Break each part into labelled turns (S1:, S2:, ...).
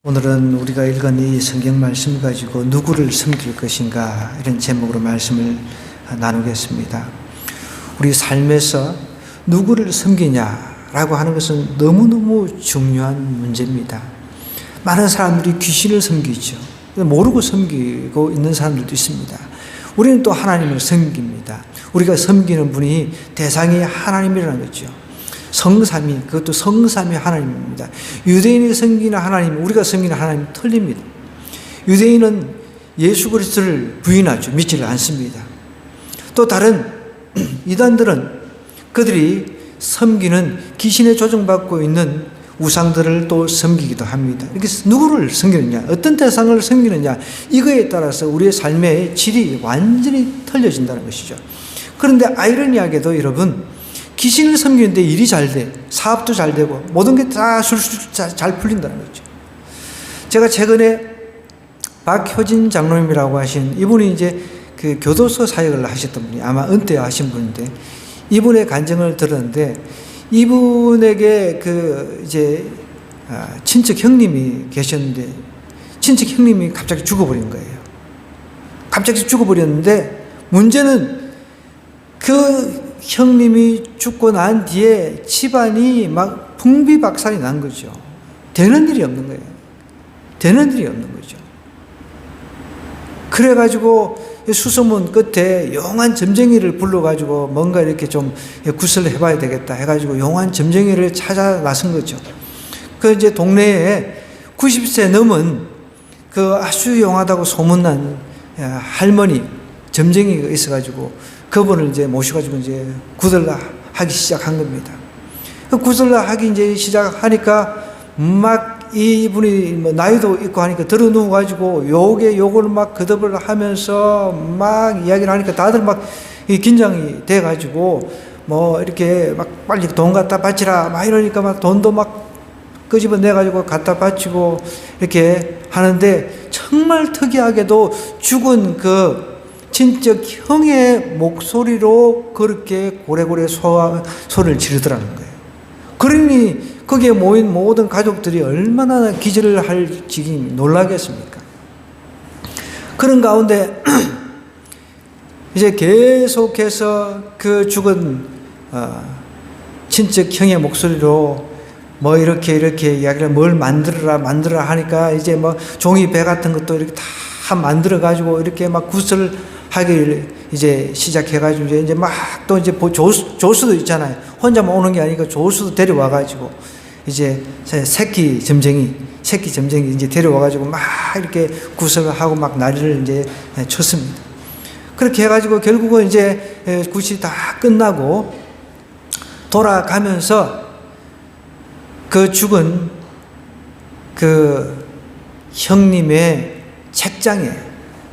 S1: 오늘은 우리가 읽은 이 성경 말씀 가지고 누구를 섬길 것인가 이런 제목으로 말씀을 나누겠습니다. 우리 삶에서 누구를 섬기냐라고 하는 것은 너무너무 중요한 문제입니다. 많은 사람들이 귀신을 섬기죠. 모르고 섬기고 있는 사람들도 있습니다. 우리는 또 하나님을 섬깁니다. 우리가 섬기는 분이 대상이 하나님이라는 거죠. 성삼위, 그것도 성삼위 하나님입니다. 유대인이 섬기는 하나님, 우리가 섬기는 하나님 틀립니다. 유대인은 예수 그리스도를 부인하죠. 믿지를 않습니다. 또 다른 이단들은 그들이 섬기는 귀신에 조종받고 있는 우상들을 또 섬기기도 합니다. 이렇게 누구를 섬기느냐, 어떤 대상을 섬기느냐, 이거에 따라서 우리의 삶의 질이 완전히 틀려진다는 것이죠. 그런데 아이러니하게도 여러분, 귀신을 섬기는데 일이 잘 돼, 사업도 잘 되고 모든 게 다 술술 잘 풀린다는 거죠. 제가 최근에 박효진 장로님이라고 하신 이분이 이제 그 교도소 사역을 하셨던 분이 아마 은퇴하신 분인데, 이분의 간증을 들었는데, 이분에게 그 이제 친척 형님이 계셨는데, 친척 형님이 갑자기 죽어버린 거예요. 갑자기 죽어버렸는데, 문제는 그 형님이 죽고 난 뒤에 집안이 막 풍비박산이 난 거죠. 되는 일이 없는 거예요. 되는 일이 없는 거죠. 그래가지고 수소문 끝에 용한 점쟁이를 불러가지고 뭔가 이렇게 좀 구슬을 해봐야 되겠다 해가지고 용한 점쟁이를 찾아 나선 거죠. 그 이제 동네에 90세 넘은 그 아주 용하다고 소문난 할머니 점쟁이가 있어가지고 그분을 이제 모셔가지고 이제 구슬을 하기 시작한 겁니다. 그 구슬을 하기 이제 시작하니까 막 이분이 뭐 나이도 있고 하니까 들어 누워가지고 욕을 막 거듭을 하면서 막 이야기를 하니까 다들 막 긴장이 돼가지고 뭐 이렇게 막 빨리 돈 갖다 바치라 막 이러니까 막 돈도 막 끄집어내가지고 갖다 바치고 이렇게 하는데, 정말 특이하게도 죽은 그 친척 형의 목소리로 그렇게 고래고래 소리를 지르더라는 거예요. 그러니 거기에 모인 모든 가족들이 얼마나 기절을 할 지경이 놀라겠습니까? 그런 가운데 이제 계속해서 그 죽은 친척 형의 목소리로 뭐 이렇게 이야기를 뭘 만들어라 하니까 이제 뭐 종이 배 같은 것도 이렇게 다 만들어 가지고 이렇게 막 구슬 하기를 이제 시작해가지고 이제 막 또 이제 조수도 있잖아요. 혼자만 오는 게 아니고 조수도 데려와가지고 이제 새끼 점쟁이 이제 데려와가지고 막 이렇게 구슬을 하고 막 난리를 이제 쳤습니다. 그렇게 해가지고 결국은 이제 굿이 다 끝나고 돌아가면서 그 죽은 그 형님의 책장에,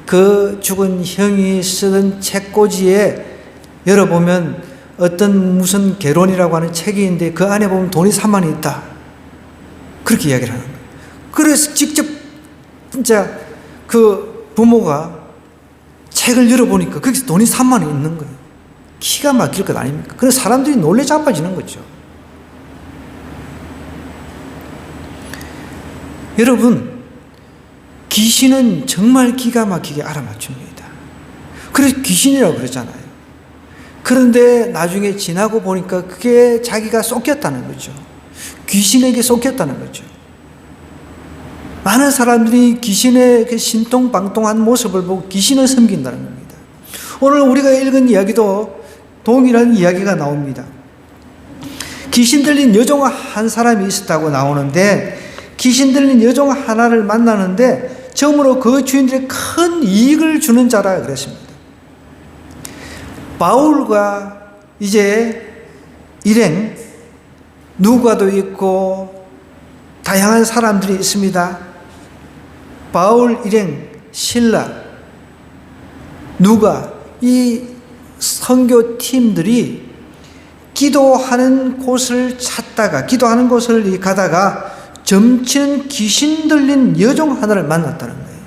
S1: 그 죽은 형이 쓰던 책꽂이에 열어보면 어떤 무슨 개론이라고 하는 책이 있는데 그 안에 보면 돈이 3만 원 있다. 그렇게 이야기를 하는 거예요. 그래서 직접 진짜 그 부모가 책을 열어보니까 거기서 돈이 3만 원 있는 거예요. 기가 막힐 것 아닙니까? 그래서 사람들이 놀래 자빠지는 거죠. 여러분, 귀신은 정말 기가 막히게 알아맞춥니다. 그래서 귀신이라고 그러잖아요. 그런데 나중에 지나고 보니까 그게 자기가 속였다는 거죠. 귀신에게 속였다는 거죠. 많은 사람들이 귀신의 그 신통방통한 모습을 보고 귀신을 섬긴다는 겁니다. 오늘 우리가 읽은 이야기도 동일한 이야기가 나옵니다. 귀신 들린 여종 한 사람이 있었다고 나오는데, 귀신 들린 여종 하나를 만나는데 처음으로 그 주인들이 큰 이익을 주는 자라 그랬습니다. 바울과 이제 일행, 누가도 있고 다양한 사람들이 있습니다. 바울 일행, 실라, 누가, 이 선교 팀들이 기도하는 곳을 찾다가, 기도하는 곳을 가다가 점치는 귀신 들린 여종 하나를 만났다는 거예요.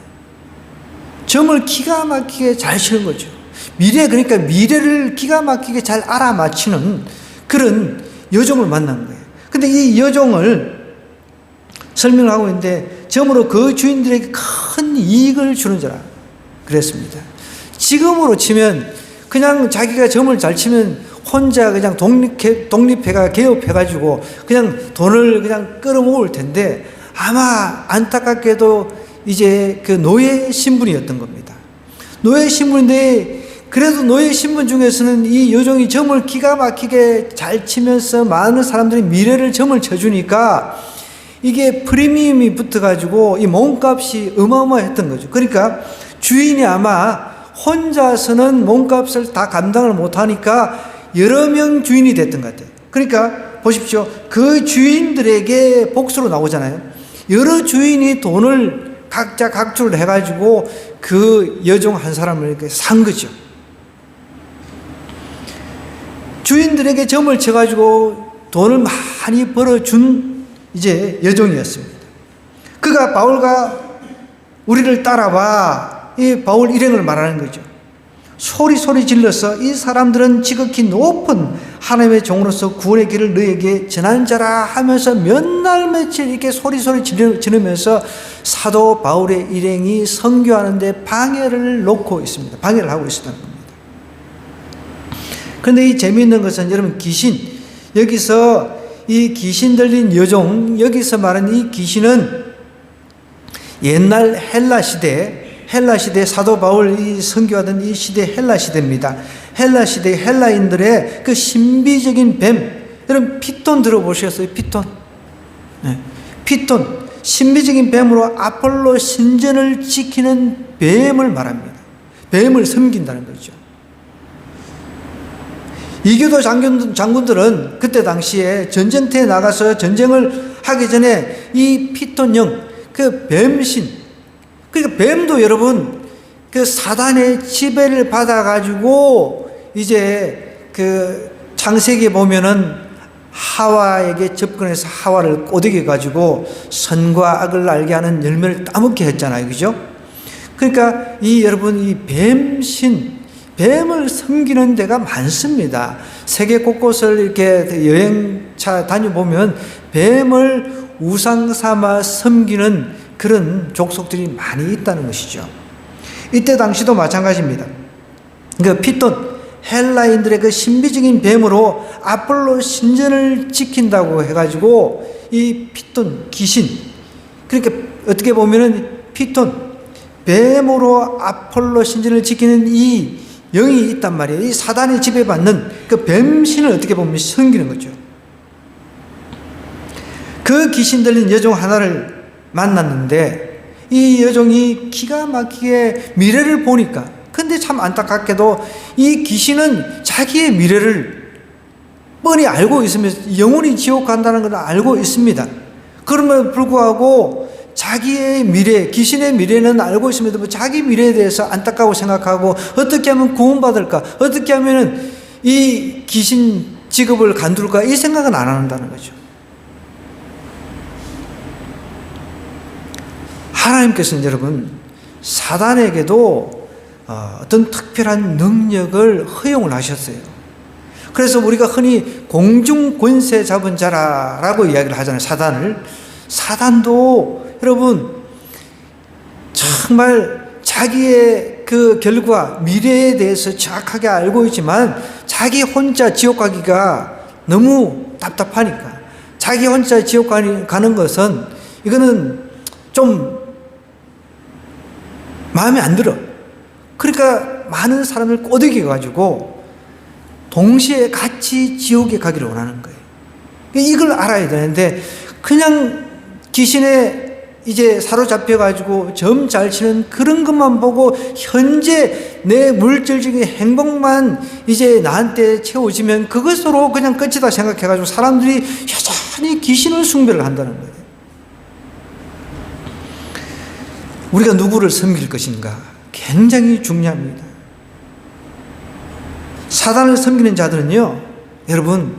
S1: 점을 기가 막히게 잘 치는 거죠. 그러니까 미래를 기가 막히게 잘 알아맞히는 그런 여종을 만난 거예요. 근데 이 여종을 설명을 하고 있는데, 점으로 그 주인들에게 큰 이익을 주는 자라 그랬습니다. 지금으로 치면 그냥 자기가 점을 잘 치면 혼자 그냥 독립해가 개업해가지고 그냥 돈을 그냥 끌어모을 텐데 아마 안타깝게도 이제 그 노예 신분이었던 겁니다. 노예 신분인데 그래도 노예 신분 중에서는 이 여종이 점을 기가 막히게 잘 치면서 많은 사람들이 미래를 점을 쳐주니까 이게 프리미엄이 붙어가지고 이 몸값이 어마어마했던 거죠. 그러니까 주인이 아마 혼자서는 몸값을 다 감당을 못하니까 여러 명 주인이 됐던 것 같아요. 그러니까 보십시오. 그 주인들에게 복수로 나오잖아요. 여러 주인이 돈을 각자 각주를 해가지고 그 여종 한 사람을 이렇게 산 거죠. 주인들에게 점을 쳐가지고 돈을 많이 벌어준 이제 여종이었습니다. 그가 바울과 우리를 따라와 이 바울 일행을 말하는 거죠. 소리 질러서 이 사람들은 지극히 높은 하나님의 종으로서 구원의 길을 너에게 전한 자라 하면서 몇 날 며칠 이렇게 소리 지르면서 사도 바울의 일행이 선교하는데 방해를 놓고 있습니다. 방해를 하고 있었다는 겁니다. 그런데 이 재미있는 것은 여러분 귀신, 여기서 이 귀신 들린 여종, 여기서 말하는 이 귀신은 옛날 헬라 시대 사도 바울이 선교하던 이 시대 헬라 시대입니다. 헬라 시대 헬라인들의 그 신비적인 뱀, 여러분 피톤 들어보셨어요? 피톤. 네. 피톤, 신비적인 뱀으로 아폴로 신전을 지키는 뱀을 말합니다. 뱀을 섬긴다는 거죠. 이교도 장군들은 그때 당시에 전쟁터에 나가서 전쟁을 하기 전에 이 피톤형, 그 뱀신, 그러니까 뱀도 여러분 그 사단의 지배를 받아가지고 이제 그 창세기에 보면은 하와에게 접근해서 하와를 꼬드겨가지고 선과 악을 알게 하는 열매를 따먹게 했잖아요. 그죠? 그러니까 이 여러분 이 뱀신, 뱀을 섬기는 데가 많습니다. 세계 곳곳을 이렇게 여행차 다녀보면 뱀을 우상 삼아 섬기는 그런 족속들이 많이 있다는 것이죠. 이때 당시도 마찬가지입니다. 그 피톤, 헬라인들의 그 신비적인 뱀으로 아폴로 신전을 지킨다고 해가지고 이 피톤, 귀신, 그러니까 어떻게 보면은 피톤, 뱀으로 아폴로 신전을 지키는 이 영이 있단 말이에요. 이 사단의 지배받는 그 뱀신을 어떻게 보면 섬기는 거죠. 그 귀신 들린 여종 하나를 만났는데 이 여종이 기가 막히게 미래를 보니까, 근데 참 안타깝게도 이 귀신은 자기의 미래를 뻔히 알고 있으면서 영원히 지옥 간다는 걸 알고 있습니다. 그럼에도 불구하고 자기의 미래, 귀신의 미래는 알고 있음에도 자기 미래에 대해서 안타까워 생각하고 어떻게 하면 구원받을까, 어떻게 하면 이 귀신 직업을 간둘까, 이 생각은 안 한다는 거죠. 하나님께서는 여러분 사단에게도 어떤 특별한 능력을 허용을 하셨어요. 그래서 우리가 흔히 공중권세 잡은 자라고 이야기를 하잖아요. 사단도 여러분 정말 자기의 그 결과, 미래에 대해서 정확하게 알고 있지만 자기 혼자 지옥 가기가 너무 답답하니까, 자기 혼자 지옥 가는 것은 이거는 좀 마음에 안 들어. 그러니까 많은 사람을 꼬드겨 가지고 동시에 같이 지옥에 가기를 원하는 거예요. 이걸 알아야 되는데 그냥 귀신에 이제 사로잡혀 가지고 점 잘 치는 그런 것만 보고 현재 내 물질적인 행복만 이제 나한테 채워지면 그것으로 그냥 끝이다 생각해 가지고 사람들이 여전히 귀신을 숭배를 한다는 거예요. 우리가 누구를 섬길 것인가 굉장히 중요합니다. 사단을 섬기는 자들은요, 여러분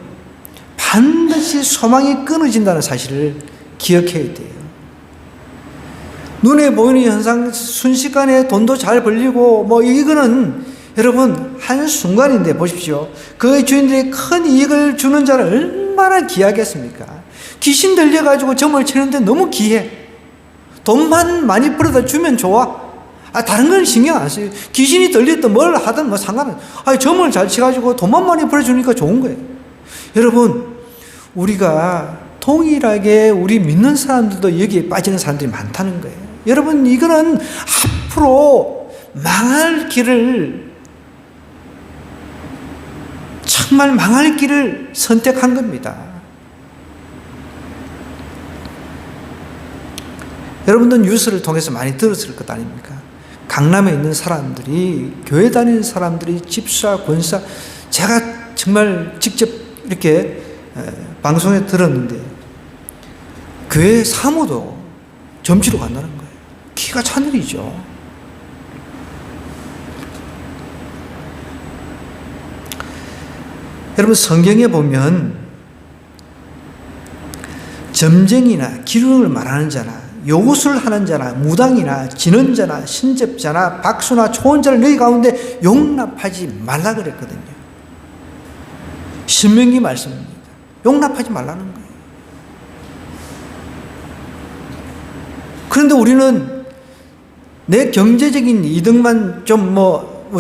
S1: 반드시 소망이 끊어진다는 사실을 기억해야 돼요. 눈에 보이는 현상, 순식간에 돈도 잘 벌리고 뭐 이거는 여러분 한순간인데 보십시오. 그 주인들이 큰 이익을 주는 자를 얼마나 귀하겠습니까? 귀신 들려가지고 점을 치는데 너무 귀해. 돈만 많이 벌어다 주면 좋아. 다른 건 신경 안 써요. 귀신이 들렸든 뭘 하든 뭐 상관은. 점을 잘 치가지고 돈만 많이 벌어주니까 좋은 거예요. 여러분, 우리가 동일하게 우리 믿는 사람들도 여기에 빠지는 사람들이 많다는 거예요. 여러분, 이거는 앞으로 망할 길을, 정말 망할 길을 선택한 겁니다. 여러분도 뉴스를 통해서 많이 들었을 것 아닙니까? 강남에 있는 사람들이, 교회 다니는 사람들이 집사, 권사, 제가 정말 직접 이렇게 방송에 들었는데, 교회 사모도 점치러 간다는 거예요. 기가 찬 일이죠. 여러분, 성경에 보면 점쟁이나 기름을 말하는 자나 요술을 하는 자나 무당이나 진언자나 신접자나 박수나 초혼자를 너희 가운데 용납하지 말라 그랬거든요. 신명기 말씀입니다. 용납하지 말라는 거예요. 그런데 우리는 내 경제적인 이득만 좀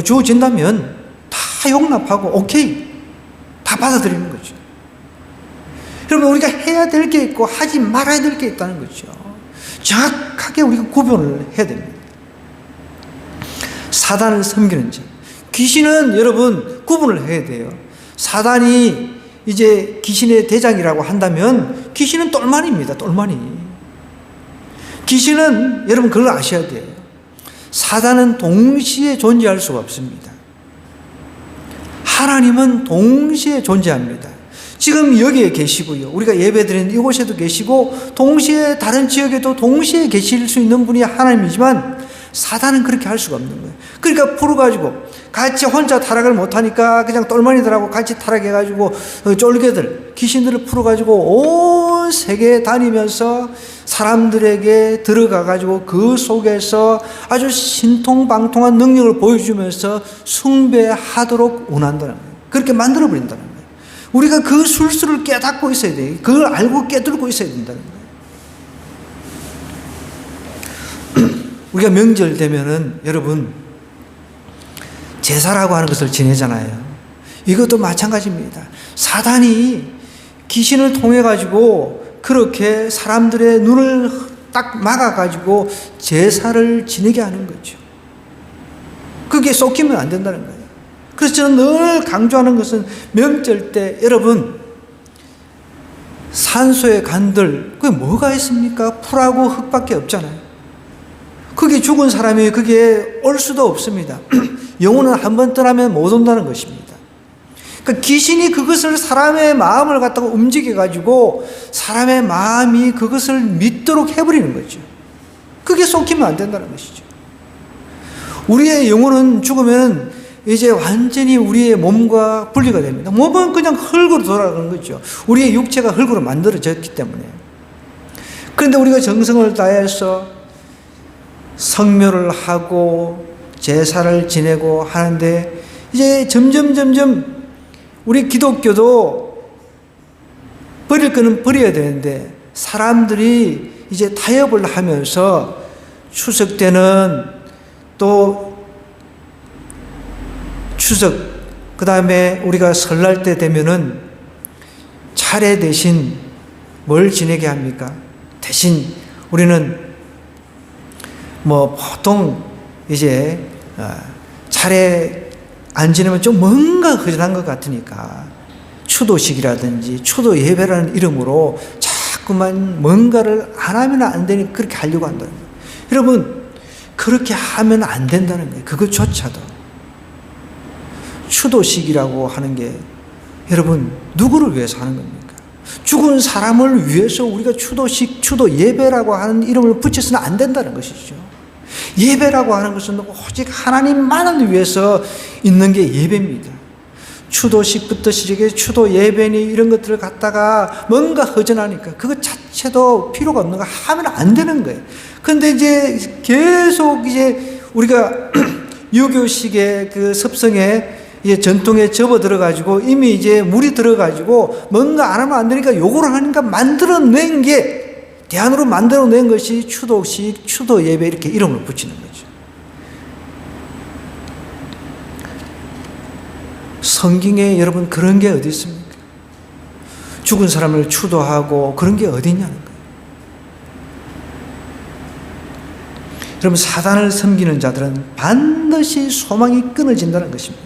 S1: 주어진다면 다 용납하고 오케이, 다 받아들이는 거죠. 여러분, 우리가 해야 될 게 있고 하지 말아야 될 게 있다는 거죠. 정확하게 우리가 구분을 해야 됩니다. 사단을 섬기는 자, 귀신은 여러분 구분을 해야 돼요. 사단이 이제 귀신의 대장이라고 한다면 귀신은 똘마니입니다. 똘마니. 귀신은 여러분 그걸 아셔야 돼요. 사단은 동시에 존재할 수가 없습니다. 하나님은 동시에 존재합니다. 지금 여기에 계시고요, 우리가 예배드리는 이곳에도 계시고 동시에 다른 지역에도 동시에 계실 수 있는 분이 하나님이지만 사단은 그렇게 할 수가 없는 거예요. 그러니까 풀어가지고 같이 혼자 타락을 못하니까 그냥 똘마니들하고 같이 타락해가지고 쫄개들, 귀신들을 풀어가지고 온 세계에 다니면서 사람들에게 들어가가지고 그 속에서 아주 신통방통한 능력을 보여주면서 숭배하도록 원한다는 거예요. 그렇게 만들어버린다는 거예요. 우리가 그 술수를 깨닫고 있어야 돼요. 그걸 알고 깨닫고 있어야 된다는 거예요. 우리가 명절 되면은 여러분 제사라고 하는 것을 지내잖아요. 이것도 마찬가지입니다. 사단이 귀신을 통해 가지고 그렇게 사람들의 눈을 딱 막아 가지고 제사를 지내게 하는 거죠. 그게 쏟기면 안 된다는 거예요. 그래서 저는 늘 강조하는 것은 명절 때 여러분 산소의 간들 그게 뭐가 있습니까? 풀하고 흙밖에 없잖아요. 그게 죽은 사람이 그게 올 수도 없습니다. 영혼은 한 번 떠나면 못 온다는 것입니다. 그러니까 귀신이 그것을 사람의 마음을 갖다가 움직여가지고 사람의 마음이 그것을 믿도록 해버리는 거죠. 그게 쏟기면 안 된다는 것이죠. 우리의 영혼은 죽으면 이제 완전히 우리의 몸과 분리가 됩니다. 몸은 그냥 흙으로 돌아가는 거죠. 우리의 육체가 흙으로 만들어졌기 때문에. 그런데 우리가 정성을 다해서 성묘를 하고 제사를 지내고 하는데 이제 점점 우리 기독교도 버릴 거는 버려야 되는데 사람들이 이제 타협을 하면서 추석 때는 또 추석, 그 다음에 우리가 설날 때 되면은 차례 대신 뭘 지내게 합니까? 대신 우리는 보통 이제 차례 안 지내면 좀 뭔가 허전한 것 같으니까 추도식이라든지 추도 예배라는 이름으로 자꾸만 뭔가를 안 하면 안 되니 그렇게 하려고 한다는 거예요. 여러분, 그렇게 하면 안 된다는 거예요. 그것조차도. 추도식이라고 하는 게 여러분 누구를 위해서 하는 겁니까? 죽은 사람을 위해서 우리가 추도식, 추도 예배라고 하는 이름을 붙여서는 안 된다는 것이죠. 예배라고 하는 것은 오직 하나님만을 위해서 있는 게 예배입니다. 추도식부터 시작해 추도 예배니 이런 것들을 갖다가 뭔가 허전하니까 그것 자체도 필요가 없는 거 하면 안 되는 거예요. 그런데 이제 계속 이제 우리가 유교식의 그 습성에 전통에 접어들어가지고 이미 이제 물이 들어가지고 뭔가 안 하면 안 되니까 요거를 하니까 만들어낸 게 대안으로 만들어낸 것이 추도식, 추도예배 이렇게 이름을 붙이는 거죠. 성경에 여러분 그런 게 어디 있습니까? 죽은 사람을 추도하고 그런 게 어디 있냐는 거예요. 여러분 사단을 섬기는 자들은 반드시 소망이 끊어진다는 것입니다.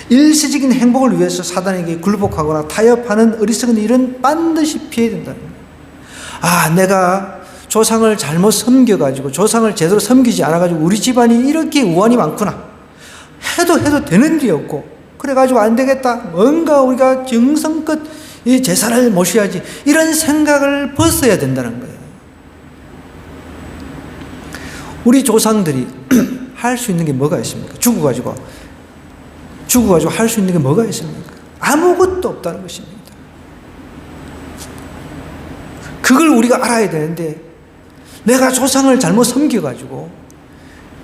S1: 일시적인 행복을 위해서 사단에게 굴복하거나 타협하는 어리석은 일은 반드시 피해야 된다는 거예요. 아, 내가 조상을 잘못 섬겨가지고 조상을 제대로 섬기지 않아가지고 우리 집안이 이렇게 우환이 많구나. 해도 되는 일이 없고 그래가지고 안 되겠다. 뭔가 우리가 정성껏 이 제사를 모셔야지. 이런 생각을 벗어야 된다는 거예요. 우리 조상들이 할 수 있는 게 뭐가 있습니까? 죽어가지고 할 수 있는 게 뭐가 있습니까? 아무것도 없다는 것입니다. 그걸 우리가 알아야 되는데 내가 조상을 잘못 섬겨가지고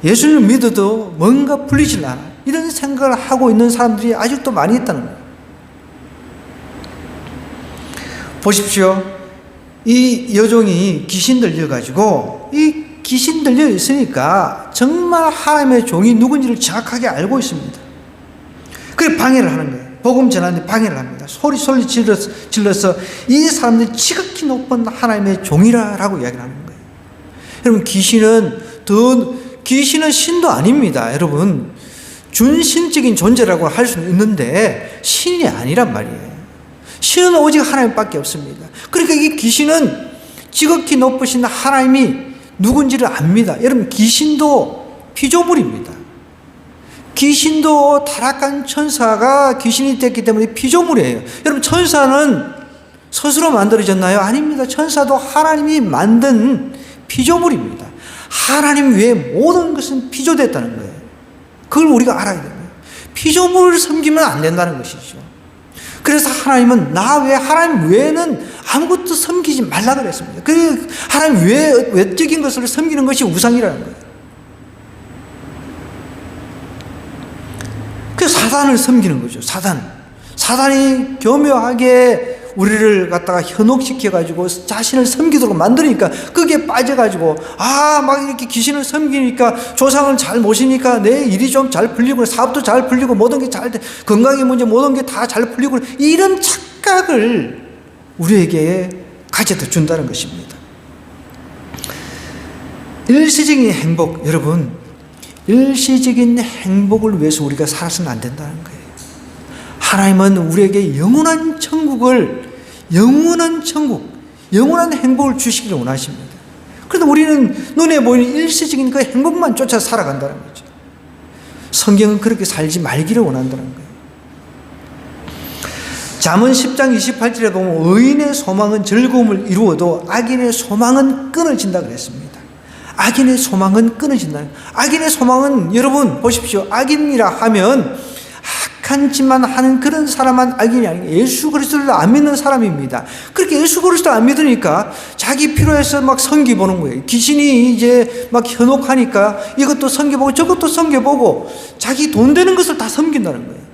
S1: 예수님을 믿어도 뭔가 풀리질 않아. 이런 생각을 하고 있는 사람들이 아직도 많이 있다는 거예요. 보십시오. 이 여종이 귀신 들려가지고 이 귀신 들려 있으니까 정말 하나님의 종이 누군지를 정확하게 알고 있습니다. 그래 방해를 하는 거예요. 복음 전하는데 방해를 합니다. 소리 질러서 이 사람들이 지극히 높은 하나님의 종이라고 이야기를 하는 거예요. 여러분 귀신은 신도 아닙니다. 여러분 준신적인 존재라고 할 수는 있는데 신이 아니란 말이에요. 신은 오직 하나님밖에 없습니다. 그러니까 이 귀신은 지극히 높으신 하나님이 누군지를 압니다. 여러분 귀신도 피조물입니다. 귀신도 타락한 천사가 귀신이 됐기 때문에 피조물이에요. 여러분 천사는 스스로 만들어졌나요? 아닙니다. 천사도 하나님이 만든 피조물입니다. 하나님 외에 모든 것은 피조됐다는 거예요. 그걸 우리가 알아야 됩니다. 피조물을 섬기면 안 된다는 것이죠. 그래서 하나님은 하나님 외에는 아무것도 섬기지 말라 그랬습니다. 그 하나님 외적인 것을 섬기는 것이 우상이라는 거예요. 그 사단을 섬기는 거죠. 사단이 교묘하게 우리를 갖다가 현혹시켜가지고 자신을 섬기도록 만드니까 거기에 빠져가지고 막 이렇게 귀신을 섬기니까 조상을 잘 모시니까 내 일이 좀 잘 풀리고 사업도 잘 풀리고 모든 게 잘 돼. 건강의 문제 모든 게 다 잘 풀리고 이런 착각을 우리에게 가져다 준다는 것입니다. 일시적인 행복, 여러분 일시적인 행복을 위해서 우리가 살아서는 안 된다는 거예요. 하나님은 우리에게 영원한 행복을 주시기를 원하십니다. 그런데 우리는 눈에 보이는 일시적인 그 행복만 쫓아 살아간다는 거죠. 성경은 그렇게 살지 말기를 원한다는 거예요. 잠언 10장 28절에 보면 의인의 소망은 즐거움을 이루어도 악인의 소망은 끊어진다 그랬습니다. 악인의 소망은 끊어진다. 악인의 소망은 여러분 보십시오. 악인이라 하면 악한 짓만 하는 그런 사람만 악인이 아니고 예수 그리스도를 안 믿는 사람입니다. 그렇게 예수 그리스도를 안 믿으니까 자기 필요해서 막 섬겨보는 거예요. 귀신이 이제 막 현혹하니까 이것도 섬겨보고 저것도 섬겨보고 자기 돈 되는 것을 다 섬긴다는 거예요.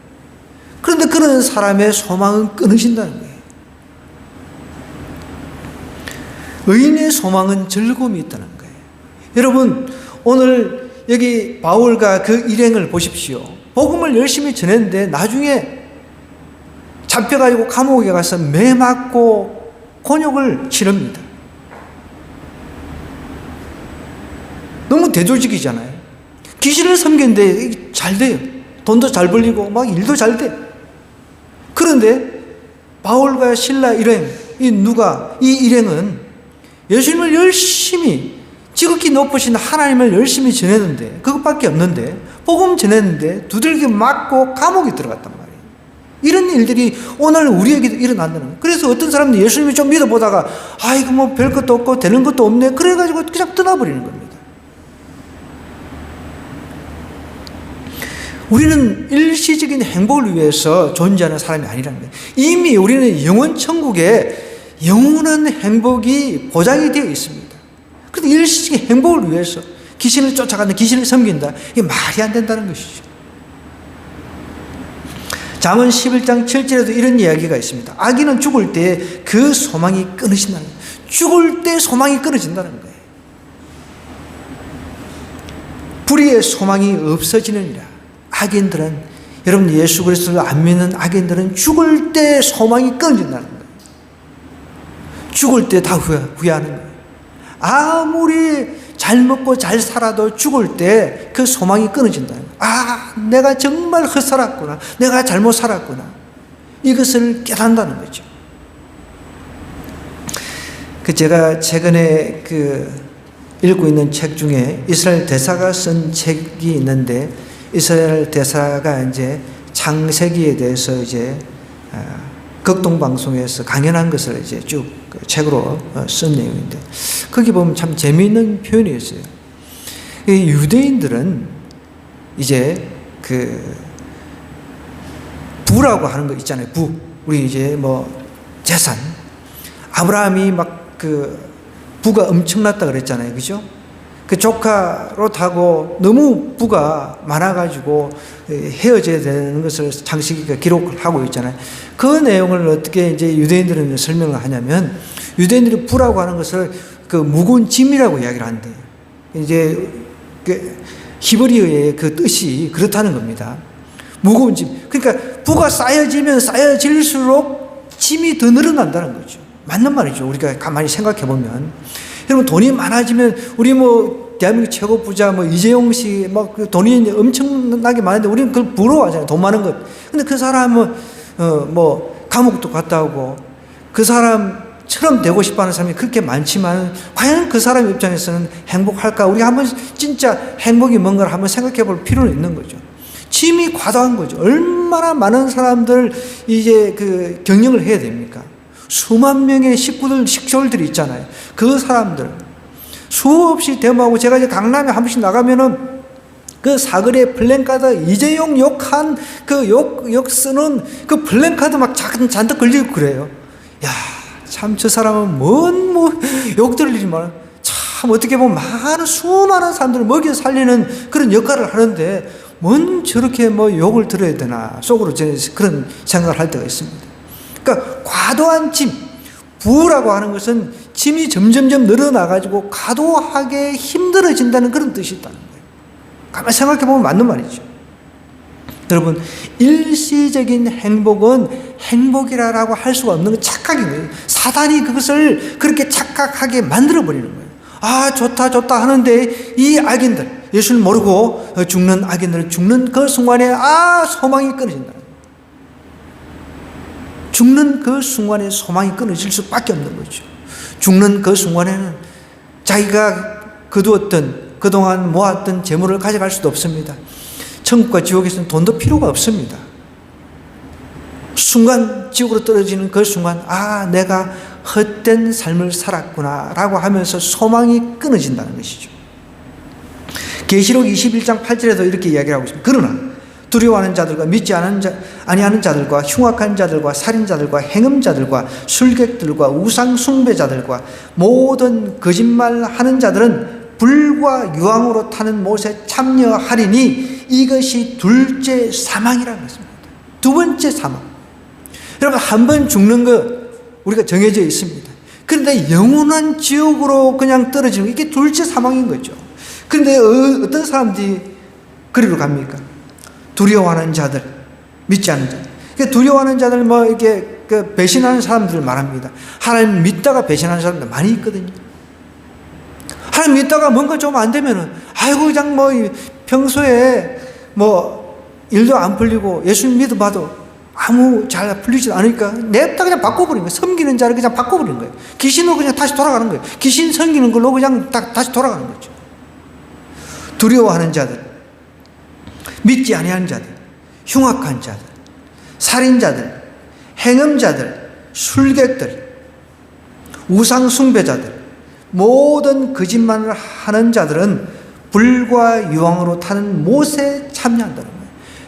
S1: 그런데 그런 사람의 소망은 끊어진다는 거예요. 의인의 소망은 즐거움이 있다는 거예요. 여러분 오늘 여기 바울과 그 일행을 보십시오. 복음을 열심히 전했는데 나중에 잡혀가지고 감옥에 가서 매 맞고 곤욕을 치릅니다. 너무 대조직이잖아요. 귀신을 섬겼는데 잘 돼요. 돈도 잘 벌리고 막 일도 잘 돼. 그런데 바울과 실라 일행, 이 일행은 예수님을 열심히 지극히 높으신 하나님을 열심히 전했는데 그것밖에 없는데 복음 전했는데 두들겨 맞고 감옥에 들어갔단 말이에요. 이런 일들이 오늘 우리에게도 일어난다는 거예요. 그래서 어떤 사람들이 예수님을 좀 믿어보다가 이거 뭐 별 것도 없고 되는 것도 없네 그래가지고 그냥 떠나버리는 겁니다. 우리는 일시적인 행복을 위해서 존재하는 사람이 아니라는 거예요. 이미 우리는 영원 천국에 영원한 행복이 보장이 되어 있습니다. 그런데 일시적인 행복을 위해서 귀신을 쫓아간다, 귀신을 섬긴다. 이게 말이 안 된다는 것이죠. 잠언 11장 7절에도 이런 이야기가 있습니다. 악인은 죽을 때 그 소망이 끊어진다는 거예요. 죽을 때 소망이 끊어진다는 거예요. 불의의 소망이 없어지느니라. 악인들은, 여러분 예수 그리스도를 안 믿는 악인들은 죽을 때 소망이 끊어진다는 거예요. 죽을 때 다 후회하는 거예요. 아무리 잘 먹고 잘 살아도 죽을 때 그 소망이 끊어진다는 거예요. 아, 내가 정말 헛살았구나. 내가 잘못 살았구나. 이것을 깨닫는다는 거죠. 제가 최근에 읽고 있는 책 중에 이스라엘 대사가 쓴 책이 있는데, 이스라엘 대사가 이제 창세기에 대해서 이제 극동방송에서 강연한 것을 이제 쭉 책으로 쓴 내용인데, 거기 보면 참 재미있는 표현이 있어요. 유대인들은 이제 부라고 하는 거 있잖아요. 부. 우리 이제 뭐 재산. 아브라함이 막 부가 엄청났다 그랬잖아요. 그죠? 그 조카로 타고 너무 부가 많아가지고 헤어져야 되는 것을 창세기가 기록을 하고 있잖아요. 그 내용을 어떻게 이제 유대인들은 설명을 하냐면, 유대인들이 부라고 하는 것을 무거운 짐이라고 이야기를 한대요. 이제 히브리어의 그 뜻이 그렇다는 겁니다. 무거운 짐. 그러니까 부가 쌓여지면 쌓여질수록 짐이 더 늘어난다는 거죠. 맞는 말이죠. 우리가 가만히 생각해 보면. 여러분, 돈이 많아지면, 우리 대한민국 최고 부자 이재용 씨 돈이 엄청나게 많은데 우리는 그걸 부러워하잖아요. 돈 많은 것. 근데 그 사람은 감옥도 갔다 오고, 그 사람처럼 되고 싶어 하는 사람이 그렇게 많지만, 과연 그 사람 입장에서는 행복할까? 우리가 한번 진짜 행복이 뭔가를 한번 생각해 볼 필요는 있는 거죠. 짐이 과다한 거죠. 얼마나 많은 사람들 이제 경영을 해야 됩니까? 수만 명의 식솔들이 있잖아요. 그 사람들 수없이 데모하고, 제가 이제 강남에 한 번씩 나가면은 그 사거리에 플랜카드, 이재용 욕한 욕 쓰는 그 플랜카드 막 잔뜩 걸리고 그래요. 야, 참 저 사람은 욕 들을 일이 많아. 참 어떻게 보면 수많은 사람들을 먹여 살리는 그런 역할을 하는데, 뭔 저렇게 욕을 들어야 되나 속으로 저는 그런 생각을 할 때가 있습니다. 그러니까 과도한 짐, 부라고 하는 것은 짐이 점점점 늘어나가지고 과도하게 힘들어진다는 그런 뜻이 있다는 거예요. 가만히 생각해 보면 맞는 말이죠. 여러분, 일시적인 행복은 행복이라고 할 수가 없는 건 착각인 거예요. 사단이 그것을 그렇게 착각하게 만들어버리는 거예요. 아, 좋다 하는데 이 악인들, 예수를 모르고 죽는 악인들은 죽는 그 순간에 소망이 끊어진다. 죽는 그 순간에 소망이 끊어질 수밖에 없는 거죠. 죽는 그 순간에는 자기가 거두었던, 그동안 모았던 재물을 가져갈 수도 없습니다. 천국과 지옥에서는 돈도 필요가 없습니다. 순간 지옥으로 떨어지는 그 순간, 내가 헛된 삶을 살았구나 라고 하면서 소망이 끊어진다는 것이죠. 계시록 21장 8절에도 이렇게 이야기를 하고 있습니다. 그러나 두려워하는 자들과 믿지 아니하는 자들과 흉악한 자들과 살인자들과 행음자들과 술객들과 우상 숭배자들과 모든 거짓말하는 자들은 불과 유황으로 타는 못에 참여하리니 이것이 둘째 사망이라는 것입니다. 두 번째 사망. 여러분, 한 번 죽는 거 우리가 정해져 있습니다. 그런데 영원한 지옥으로 그냥 떨어지는 거, 이게 둘째 사망인 거죠. 그런데 어떤 사람들이 그리로 갑니까? 두려워하는 자들, 믿지 않는 자들. 두려워하는 자들, 이렇게 배신하는 사람들을 말합니다. 하나님 믿다가 배신하는 사람들 많이 있거든요. 하나님 믿다가 뭔가 좀 안 되면은, 그냥 평소에 일도 안 풀리고 예수님 믿어봐도 아무 잘 풀리지 않으니까 냅다 그냥 바꿔버린 거예요. 섬기는 자를 그냥 바꿔버린 거예요. 귀신으로 그냥 다시 돌아가는 거예요. 귀신 섬기는 걸로 그냥 다시 돌아가는 거죠. 두려워하는 자들, 믿지 아니하는 자들, 흉악한 자들, 살인자들, 행음자들, 술객들, 우상 숭배자들, 모든 거짓말을 하는 자들은 불과 유황으로 타는 못에 참여한다는 거예요.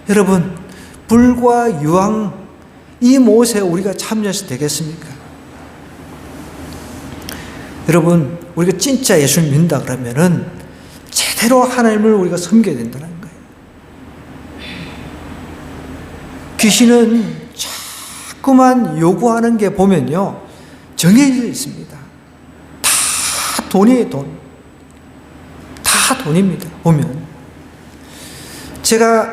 S1: 여러분, 불과 유황, 이 못에 우리가 참여해서 되겠습니까? 여러분, 우리가 진짜 예수를 믿는다 그러면은 제대로 하나님을 우리가 섬겨야 된다는 거예요. 귀신은 자꾸만 요구하는 게 보면요, 정해져 있습니다. 돈이에요, 돈. 다 돈입니다, 보면. 제가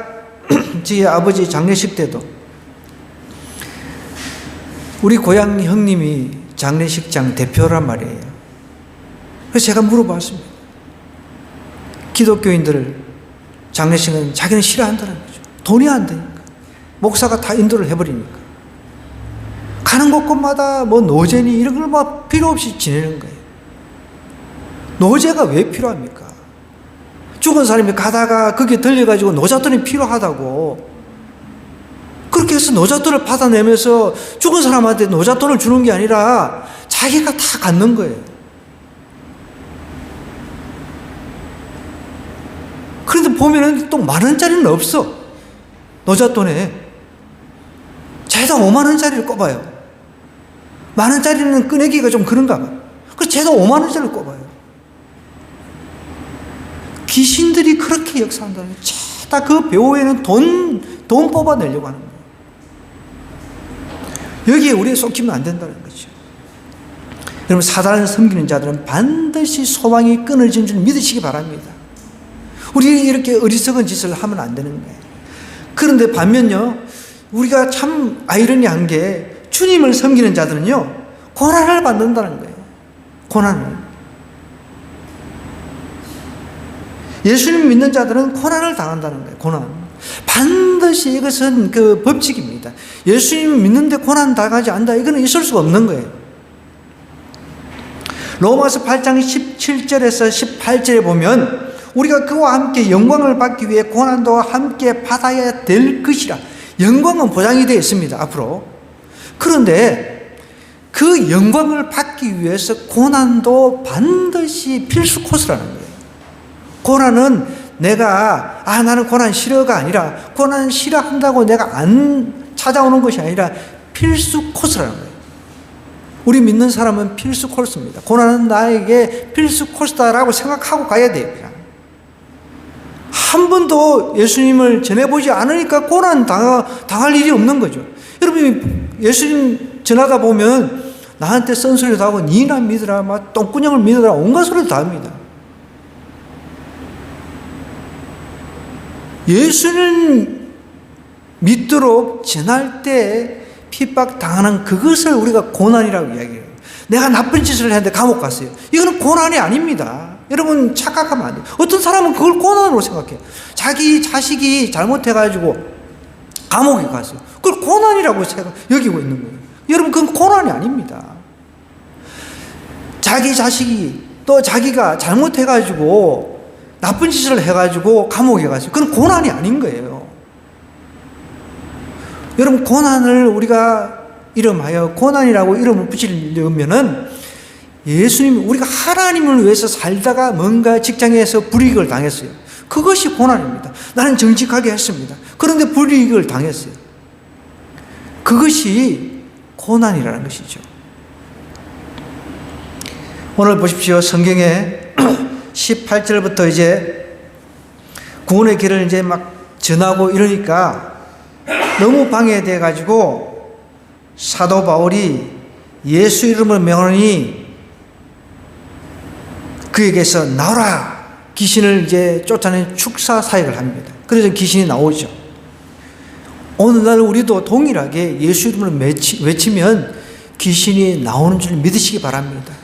S1: 제 아버지 장례식 때도 우리 고향 형님이 장례식장 대표란 말이에요. 그래서 제가 물어봤습니다. 기독교인들을 장례식은 자기는 싫어한다는 거죠. 돈이 안 되니까. 목사가 다 인도를 해버리니까. 가는 곳곳마다 뭐 노제니 이런 걸 막 필요 없이 지내는 거예요. 노제가 왜 필요합니까? 죽은 사람이 가다가 거기에 들려가지고 노잣돈이 필요하다고. 그렇게 해서 노잣돈을 받아내면서 죽은 사람한테 노잣돈을 주는 게 아니라 자기가 다 갖는 거예요. 그런데 보면은 또 10,000원짜리는 없어. 노잣돈에. 죄다 50,000원짜리를 꼽아요. 10,000원짜리는 꺼내기가 좀 그런가 봐. 그래서 죄다 50,000원짜리를 꼽아요. 귀신들이 그렇게 역사한다는 거예요. 죄다 그 배후에는 돈 뽑아내려고 하는 거예요. 여기에 우리가 쏙히면 안 된다는 거죠. 여러분, 사단을 섬기는 자들은 반드시 소망이 끊어진 줄 믿으시기 바랍니다. 우리가 이렇게 어리석은 짓을 하면 안 되는 거예요. 그런데 반면요, 우리가 참 아이러니한 게 주님을 섬기는 자들은요, 고난을 받는다는 거예요. 고난을. 예수님 믿는 자들은 고난을 당한다는 거예요. 고난. 반드시 이것은 그 법칙입니다. 예수님 믿는데 고난 당하지 않는다. 이거는 있을 수가 없는 거예요. 로마서 8장 17절에서 18절에 보면 우리가 그와 함께 영광을 받기 위해 고난도 함께 받아야 될 것이라. 영광은 보장이 되어 있습니다. 앞으로. 그런데 그 영광을 받기 위해서 고난도 반드시 필수 코스라는 거예요. 고난은 내가 나는 고난 싫어가 아니라 고난 싫어한다고 내가 안 찾아오는 것이 아니라 필수 코스라는 거예요. 우리 믿는 사람은 필수 코스입니다. 고난은 나에게 필수 코스다라고 생각하고 가야 돼요. 그냥. 한 번도 예수님을 전해보지 않으니까 고난 당할 일이 없는 거죠. 여러분, 예수님 전하다 보면 나한테 썬소리도 하고 니나 믿으라, 막 똥구녕을 믿으라, 온갖 소리를 다 합니다. 예수는 믿도록 전할 때 핍박 당하는 그것을 우리가 고난이라고 이야기해요. 내가 나쁜 짓을 했는데 감옥 갔어요. 이거는 고난이 아닙니다. 여러분 착각하면 안 돼요. 어떤 사람은 그걸 고난으로 생각해요. 자기 자식이 잘못해가지고 감옥에 갔어요. 그걸 고난이라고 여기고 있는 거예요. 여러분 그건 고난이 아닙니다. 자기 자식이 또 자기가 잘못해가지고 나쁜 짓을 해가지고 감옥에 갔어요. 그건 고난이 아닌 거예요. 여러분 고난을 우리가 이름하여 고난이라고 이름을 붙이려면은 예수님, 우리가 하나님을 위해서 살다가 뭔가 직장에서 불이익을 당했어요. 그것이 고난입니다. 나는 정직하게 했습니다. 그런데 불이익을 당했어요. 그것이 고난이라는 것이죠. 오늘 보십시오. 성경에 18절부터 이제 구원의 길을 이제 막 전하고 이러니까 너무 방해돼 가지고 사도 바울이 예수 이름을 명하니 그에게서 나오라, 귀신을 이제 쫓아내는 축사 사역을 합니다. 그래서 귀신이 나오죠. 오늘날 우리도 동일하게 예수 이름을 외치면 귀신이 나오는 줄 믿으시기 바랍니다.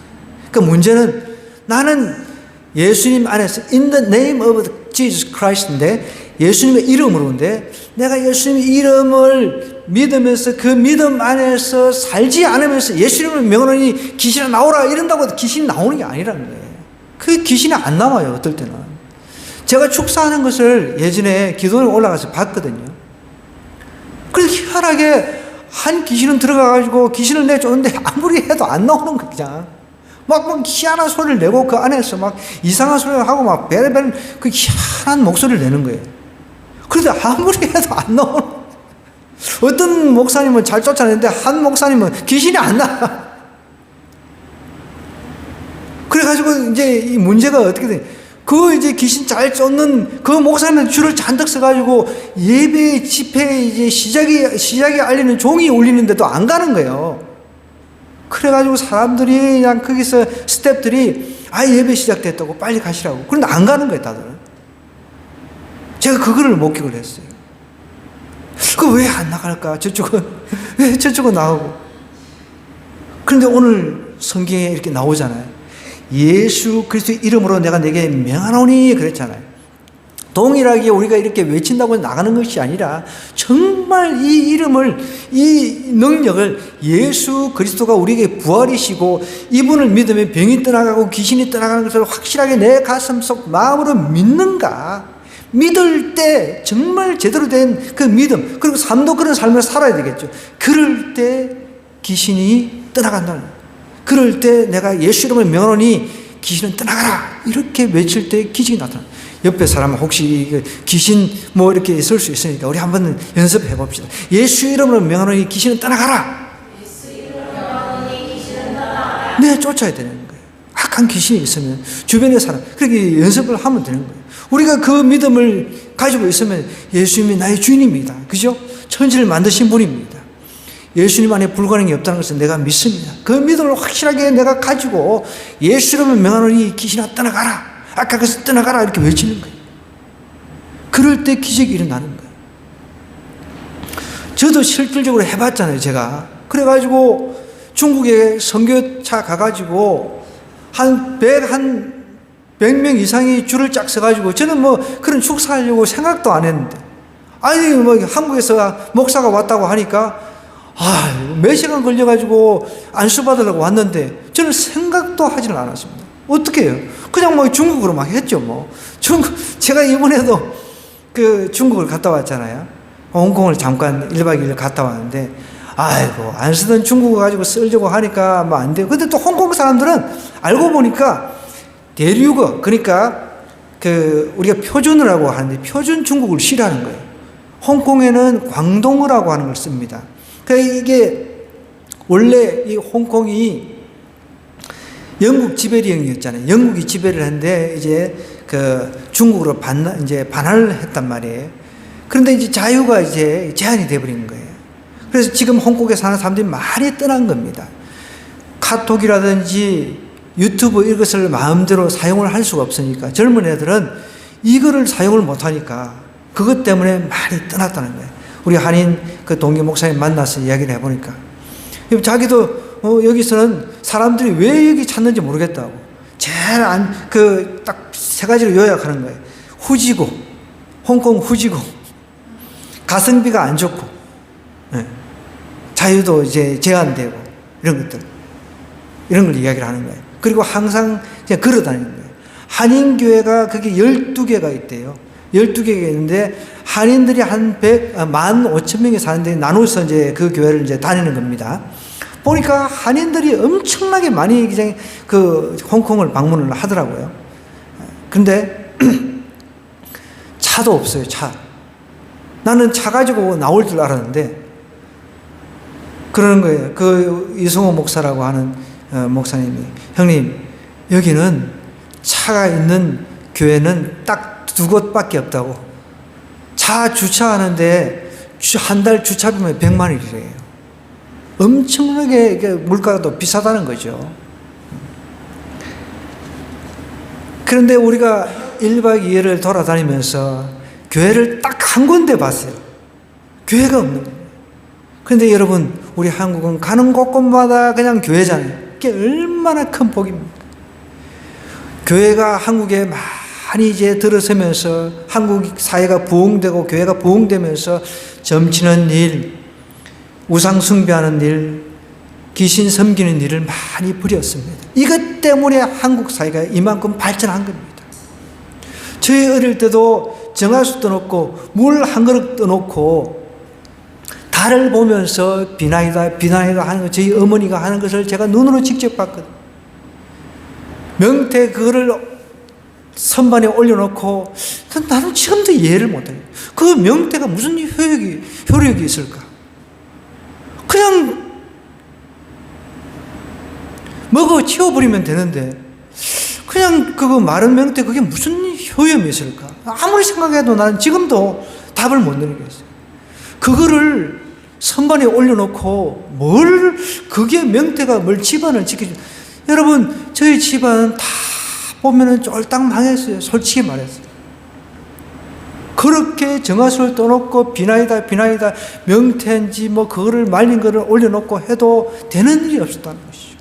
S1: 그 문제는 나는 예수님 안에서 in the name of Jesus Christ인데 예수님의 이름으로인데 내가 예수님의 이름을 믿으면서 그 믿음 안에서 살지 않으면서 예수님을 명하니 귀신이 나오라 이런다고 해도 귀신이 나오는 게 아니라는 거예요. 그 귀신이 안 나와요. 어떨 때는. 제가 축사하는 것을 예전에 기도에 올라가서 봤거든요. 그래서 희한하게 한 귀신은 들어가가지고 귀신을 내쫓는데 아무리 해도 안 나오는 거 그냥. 막 희한한 소리를 내고 그 안에서 막 이상한 소리를 하고 막 베레베레 그 희한한 목소리를 내는 거예요. 그런데 아무리 해도 안 나오는. 어떤 목사님은 잘 쫓아내는데 한 목사님은 귀신이 안 나. 그래가지고 이제 이 문제가 어떻게 돼? 그 이제 귀신 잘 쫓는 그 목사님은 줄을 잔뜩 서가지고 예배 집회 이제 시작이 알리는 종이 울리는데도 안 가는 거예요. 그래가지고 사람들이 그냥 거기서 스태프들이 아예 예배 시작됐다고 빨리 가시라고. 그런데 안 가는 거예요, 다들. 제가 그거를 목격을 했어요. 그 왜 안 나갈까? 저쪽은, 왜 저쪽은 나오고. 그런데 오늘 성경에 이렇게 나오잖아요. 예수 그리스도의 이름으로 내가 내게 명하노니 그랬잖아요. 동일하게 우리가 이렇게 외친다고 나가는 것이 아니라 정말 이 이름을, 이 능력을 예수 그리스도가 우리에게 부활이시고 이분을 믿으면 병이 떠나가고 귀신이 떠나가는 것을 확실하게 내 가슴 속 마음으로 믿는가? 믿을 때 정말 제대로 된 그 믿음, 그리고 삶도 그런 삶을 살아야 되겠죠. 그럴 때 귀신이 떠나간다는 거예요. 그럴 때 내가 예수 이름을 명하노니 귀신은 떠나가라 이렇게 외칠 때 기적이 나타납니다. 옆에 사람 혹시 귀신 뭐 이렇게 있을 수 있으니까 우리 한번 연습해 봅시다. 예수 이름으로 명하노니 귀신은 떠나가라.
S2: 예수 이름으로 명하노니 귀신은 떠나가라.
S1: 네, 쫓아야 되는 거예요. 악한 귀신이 있으면 주변의 사람 그렇게 연습을 하면 되는 거예요. 우리가 그 믿음을 가지고 있으면 예수님이 나의 주인입니다. 그죠? 천지를 만드신 분입니다. 예수님 안에 불가능이 없다는 것을 내가 믿습니다. 그 믿음을 확실하게 내가 가지고 예수 이름을 명하노니 귀신아 떠나가라. 아까 그래서 떠나가라 이렇게 외치는 거예요. 그럴 때 기적이 일어나는 거예요. 저도 실질적으로 해봤잖아요, 제가. 그래가지고 중국에 선교차 가가지고 한 100명 이상이 줄을 쫙 서가지고 저는 뭐 그런 축사하려고 생각도 안 했는데 아니 뭐 한국에서 목사가 왔다고 하니까 몇 시간 걸려가지고 안수 받으려고 왔는데 저는 생각도 하지는 않았습니다. 어떻게 해요? 그냥 뭐 중국어로 막 했죠, 뭐. 제가 이번에도 그 중국을 갔다 왔잖아요. 홍콩을 잠깐 1박 2일 갔다 왔는데, 아이고, 안 쓰던 중국어 가지고 쓰려고 하니까 뭐 안 돼요. 근데 또 홍콩 사람들은 알고 보니까 대륙어, 그러니까 그 우리가 표준어라고 하는데 표준 중국을 싫어하는 거예요. 홍콩에는 광동어라고 하는 걸 씁니다. 그러니까 이게 원래 이 홍콩이 영국 지배령이었잖아요. 영국이 지배를 했는데 이제 그 중국으로 반환을 했단 말이에요. 그런데 이제 자유가 이제 제한이 돼버린 거예요. 그래서 지금 홍콩에 사는 사람들이 많이 떠난 겁니다. 카톡이라든지 유튜브 이것을 마음대로 사용을 할 수가 없으니까 젊은 애들은 이거를 사용을 못하니까 그것 때문에 많이 떠났다는 거예요. 우리 한인 그 동기 목사님 만나서 이야기를 해보니까 자기도 여기서는 사람들이 왜 여기 찾는지 모르겠다고. 제일 딱 세 가지로 요약하는 거예요. 후지고, 홍콩 후지고, 가성비가 안 좋고, 네. 자유도 이제 제한되고, 이런 걸 이야기를 하는 거예요. 그리고 항상 그냥 걸어 다니는 거예요. 한인교회가 그게 12개가 있대요. 12개가 있는데, 한인들이 한 15,000명이 사는데 나눠서 이제 그 교회를 이제 다니는 겁니다. 보니까 한인들이 엄청나게 많이 그냥 그 홍콩을 방문을 하더라고요. 근데 차도 없어요, 차. 나는 차 가지고 나올 줄 알았는데 그러는 거예요. 그 이승호 목사라고 하는 목사님이 형님 여기는 차가 있는 교회는 딱 2곳밖에 없다고. 차 주차하는데 한 달 주차비면 100만 원이래요. 엄청나게 물가가 더 비싸다는 거죠. 그런데 우리가 1박 2일을 돌아다니면서 교회를 딱 한 군데 봤어요. 교회가 없는 거예요. 그런데 여러분, 우리 한국은 가는 곳곳마다 그냥 교회잖아요. 그게 얼마나 큰 복입니까? 교회가 한국에 많이 이제 들어서면서 한국 사회가 부흥되고 교회가 부흥되면서 점치는 일, 우상 숭배하는 일, 귀신 섬기는 일을 많이 벌였습니다. 이것 때문에 한국 사회가 이만큼 발전한 겁니다. 저희 어릴 때도 정화수 떠놓고 물 한 그릇 떠놓고 달을 보면서 비나이다 하는 거 저희 어머니가 하는 것을 제가 눈으로 직접 봤거든요. 명태 그거를 선반에 올려놓고 나는 지금도 이해를 못해요. 그 명태가 무슨 효력이 있을까? 그냥 먹어 치워버리면 되는데 그냥 그거 마른 명태 그게 무슨 효험이 있을까? 아무리 생각해도 나는 지금도 답을 못 내리겠어요. 그거를 선반에 올려놓고 그게 명태가 뭘 집안을 지켜줘. 여러분 저희 집안은 다 보면은 쫄딱 망했어요. 솔직히 말해서. 그렇게 정화수를 떠놓고 비나이다 명태인지 뭐 그거를 말린 거를 올려놓고 해도 되는 일이 없었다는 것이죠.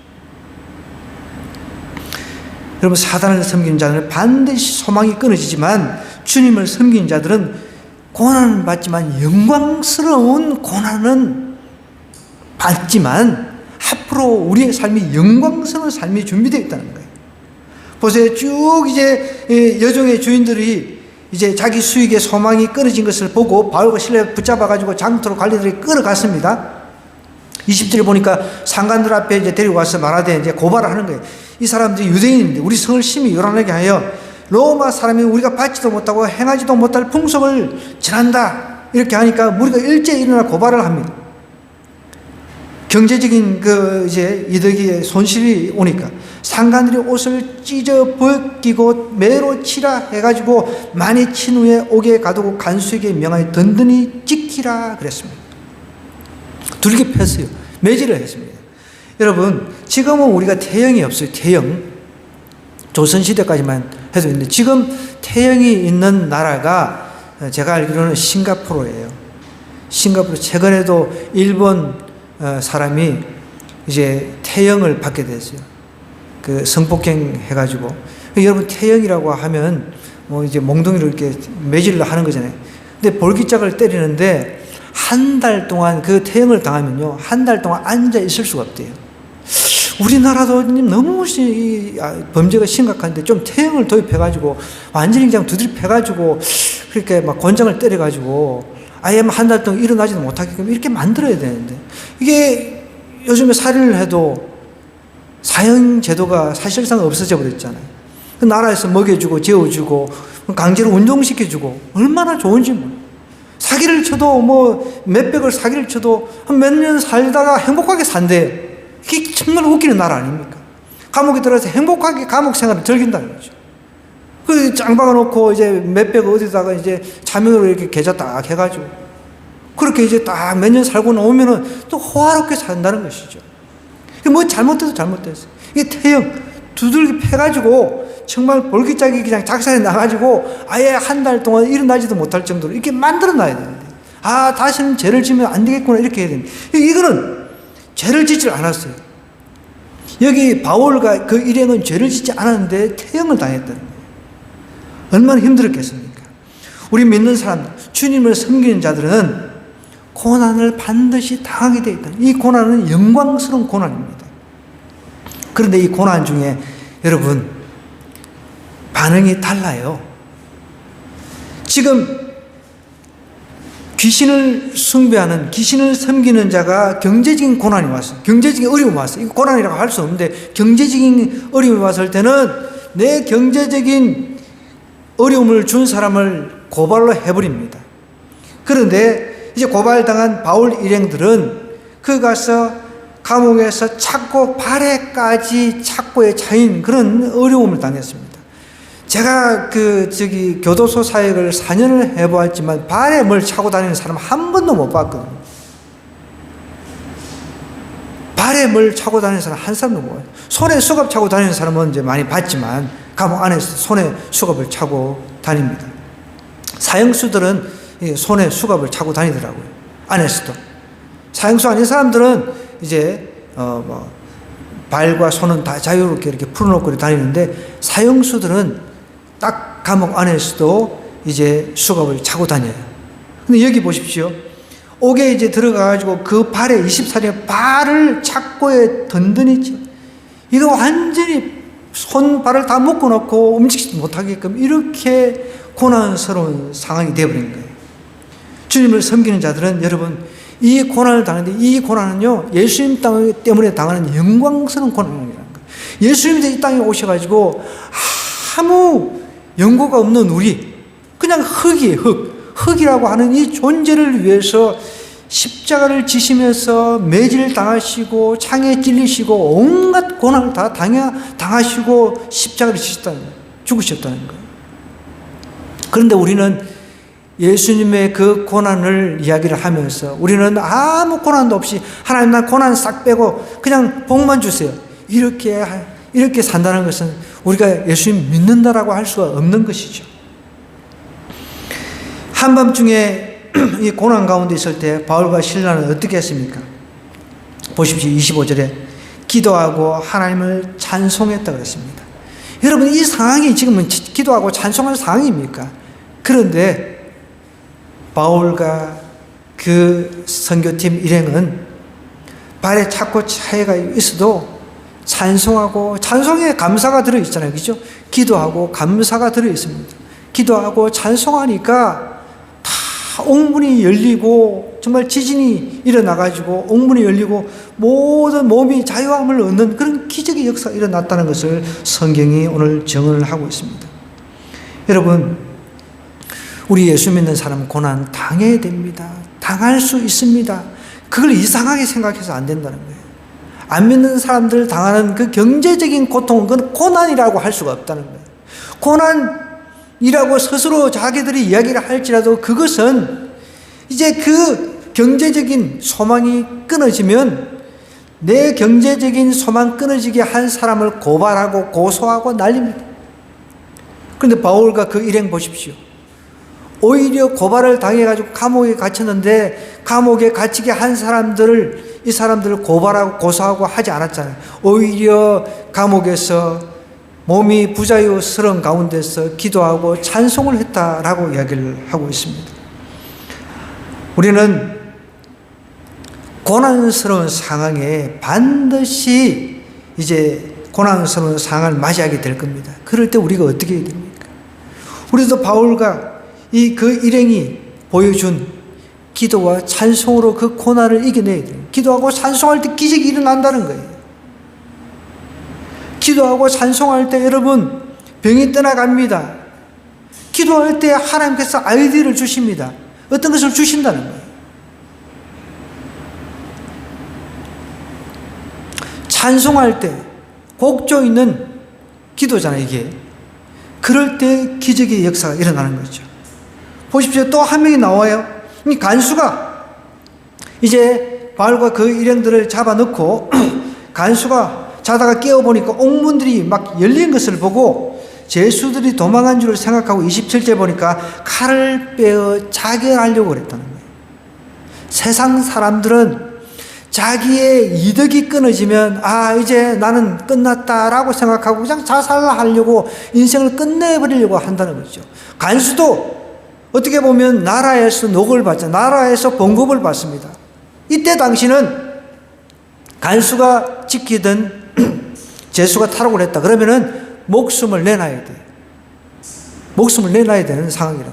S1: 여러분, 사단을 섬기는 자들은 반드시 소망이 끊어지지만 주님을 섬기는 자들은 고난은 받지만 영광스러운 고난은 받지만 앞으로 우리의 삶이 영광스러운 삶이 준비되어 있다는 거예요. 보세요. 쭉 이제 여종의 주인들이 이제 자기 수익의 소망이 끊어진 것을 보고 바울과 실레를 붙잡아가지고 장터로 관리들이 끌어갔습니다. 20절에 보니까 상관들 앞에 이제 데리고 와서 말하되 이제 고발을 하는 거예요. 이 사람들이 유대인인데 우리 성을 심히 요란하게 하여 로마 사람이 우리가 받지도 못하고 행하지도 못할 풍속을 전한다. 이렇게 하니까 무리가 일제히 일어나 고발을 합니다. 경제적인 이제 이득이 손실이 오니까 상관들이 옷을 찢어 벗기고 매로 치라 해가지고 많이 친 후에 옥에 가두고 간수에게 명하여 든든히 지키라 그랬습니다. 두들겨 팼어요. 매질을 했습니다. 여러분, 지금은 우리가 태형이 없어요. 태형. 조선시대까지만 해도 있는데 지금 태형이 있는 나라가 제가 알기로는 싱가포르예요. 싱가포르. 최근에도 일본 사람이 이제 태형을 받게 됐어요. 그 성폭행 해가지고. 여러분, 태형이라고 하면 뭐 이제 몽둥이로 이렇게 매질을 하는 거잖아요. 근데 볼기짝을 때리는데 한 달 동안 그 태형을 당하면요, 한 달 동안 앉아 있을 수가 없대요. 우리나라도 너무 범죄가 심각한데 좀 태형을 도입해가지고 완전히 그냥 두드려 패가지고 그렇게 막 권장을 때려가지고 아예 한 달 동안 일어나지도 못하게끔 이렇게 만들어야 되는데, 이게 요즘에 살인을 해도 사형 제도가 사실상 없어져 버렸잖아요. 그 나라에서 먹여주고 재워주고 강제로 운동시켜주고 얼마나 좋은지 몰라요. 사기를 쳐도 뭐 몇백을 사기를 쳐도 한 몇 년 살다가 행복하게 산대요. 이게 정말 웃기는 나라 아닙니까? 감옥에 들어가서 행복하게 감옥 생활을 즐긴다는 거죠. 그 짱박아 놓고 이제 몇백 어디다가 이제 자명으로 이렇게 계좌 딱 해가지고 그렇게 이제 딱 몇 년 살고 나오면은 또 호화롭게 산다는 것이죠. 뭐 잘못돼도 잘못됐어요. 이게 태형 두들기 패가지고 정말 볼기짝이 그냥 작살이 나가지고 아예 한 달 동안 일어나지도 못할 정도로 이렇게 만들어 놔야 되는데, 아, 다시는 죄를 지면 안 되겠구나 이렇게 해야 됩니다. 이거는 죄를 짓질 않았어요. 여기 바울과 그 일행은 죄를 짓지 않았는데 태형을 당했다는 거예요. 얼마나 힘들었겠습니까? 우리 믿는 사람들, 주님을 섬기는 자들은 고난을 반드시 당하게 되어 있다. 이 고난은 영광스러운 고난입니다. 그런데 이 고난 중에 여러분 반응이 달라요. 지금 귀신을 숭배하는, 귀신을 섬기는 자가 경제적인 고난이 왔어요. 경제적인 어려움이 왔어요. 이거 고난이라고 할 수 없는데 경제적인 어려움이 왔을 때는 내 경제적인 어려움을 준 사람을 고발로 해버립니다. 그런데 이제 고발당한 바울 일행들은 그 가서 감옥에서 찾고 발에까지 찾고에 차인 그런 어려움을 당했습니다. 제가 교도소 사역을 4년을 해보았지만 발에 뭘 차고 다니는 사람 한 번도 못 봤거든요. 발에 뭘 차고 다니는 사람 한 사람도 못 봤어요. 손에 수갑 차고 다니는 사람은 이제 많이 봤지만 감옥 안에서 손에 수갑을 차고 다닙니다. 사형수들은 손에 수갑을 차고 다니더라고요. 안에서도. 사형수 아닌 사람들은 이제 발과 손은 다 자유롭게 이렇게 풀어놓고 다니는데 사형수들은 딱 감옥 안에서도 이제 수갑을 차고 다녀요. 근데 여기 보십시오. 옥에 이제 들어가가지고 그 발에 24년 발을 착고에 든든히 치. 이거 완전히 손, 발을 다 묶어놓고 움직이지 못하게끔 이렇게 고난스러운 상황이 되어버린 거예요. 주님을 섬기는 자들은 여러분 이 고난을 당하는데 이 고난은요 예수님 때문에 당하는 영광스러운 고난이라는 거예요. 예수님이 이 땅에 오셔가지고 아무 연고가 없는 우리 그냥 흙이에요. 흙이라고 하는 이 존재를 위해서 십자가를 지시면서 매질 당하시고 창에 찔리시고 온갖 고난을 다 당하시고 십자가를 지셨다는 거예요. 죽으셨다는 거예요. 그런데 우리는 예수님의 그 고난을 이야기를 하면서 우리는 아무 고난도 없이 하나님 나 고난 싹 빼고 그냥 복만 주세요. 이렇게 산다는 것은 우리가 예수님 믿는다라고 할 수가 없는 것이죠. 한밤중에 이 고난 가운데 있을 때 바울과 실라는 어떻게 했습니까? 보십시오. 25절에 기도하고 하나님을 찬송했다 그랬습니다. 여러분, 이 상황이 지금은 기도하고 찬송할 상황입니까? 그런데 바울과 그 선교팀 일행은 발에 자꾸 차이가 있어도 찬송하고, 찬송에 감사가 들어있잖아요. 그죠? 기도하고 감사가 들어있습니다. 기도하고 찬송하니까 다 옥문이 열리고, 정말 지진이 일어나가지고 옥문이 열리고 모든 몸이 자유함을 얻는 그런 기적의 역사가 일어났다는 것을 성경이 오늘 증언을 하고 있습니다. 여러분, 우리 예수 믿는 사람은 고난 당해야 됩니다. 당할 수 있습니다. 그걸 이상하게 생각해서 안 된다는 거예요. 안 믿는 사람들 당하는 그 경제적인 고통은 그건 고난이라고 할 수가 없다는 거예요. 고난이라고 스스로 자기들이 이야기를 할지라도 그것은 이제 그 경제적인 소망이 끊어지면 내 경제적인 소망 끊어지게 한 사람을 고발하고 고소하고 난립니다. 그런데 바울과 그 일행 보십시오. 오히려 고발을 당해가지고 감옥에 갇혔는데 감옥에 갇히게 한 사람들을, 이 사람들을 고발하고 고소하고 하지 않았잖아요. 오히려 감옥에서 몸이 부자유스러운 가운데서 기도하고 찬송을 했다라고 이야기를 하고 있습니다. 우리는 고난스러운 상황에 반드시 이제 고난스러운 상황을 맞이하게 될 겁니다. 그럴 때 우리가 어떻게 해야 됩니까? 우리도 바울과 그 일행이 보여준 기도와 찬송으로 그 고난을 이겨내야 돼요. 기도하고 찬송할 때 기적이 일어난다는 거예요. 기도하고 찬송할 때 여러분 병이 떠나갑니다. 기도할 때 하나님께서 아이디어를 주십니다. 어떤 것을 주신다는 거예요. 찬송할 때 곡조 있는 기도잖아요, 이게. 그럴 때 기적의 역사가 일어나는 거죠. 보십시오. 또 한 명이 나와요. 이 간수가 이제 바울과 그 일행들을 잡아넣고 간수가 자다가 깨어보니까 옥문들이 막 열린 것을 보고 죄수들이 도망한 줄 생각하고 27절 보니까 칼을 빼어 자결하려고 그랬다는 거예요. 세상 사람들은 자기의 이득이 끊어지면 이제 나는 끝났다라고 생각하고 그냥 자살하려고 인생을 끝내버리려고 한다는 거죠. 간수도 어떻게 보면 나라에서 녹을 받죠. 나라에서 봉급을 받습니다. 이때 당시는 간수가 지키던 죄수가 탈옥을 했다. 그러면은 목숨을 내놔야 돼. 목숨을 내놔야 되는 상황이라.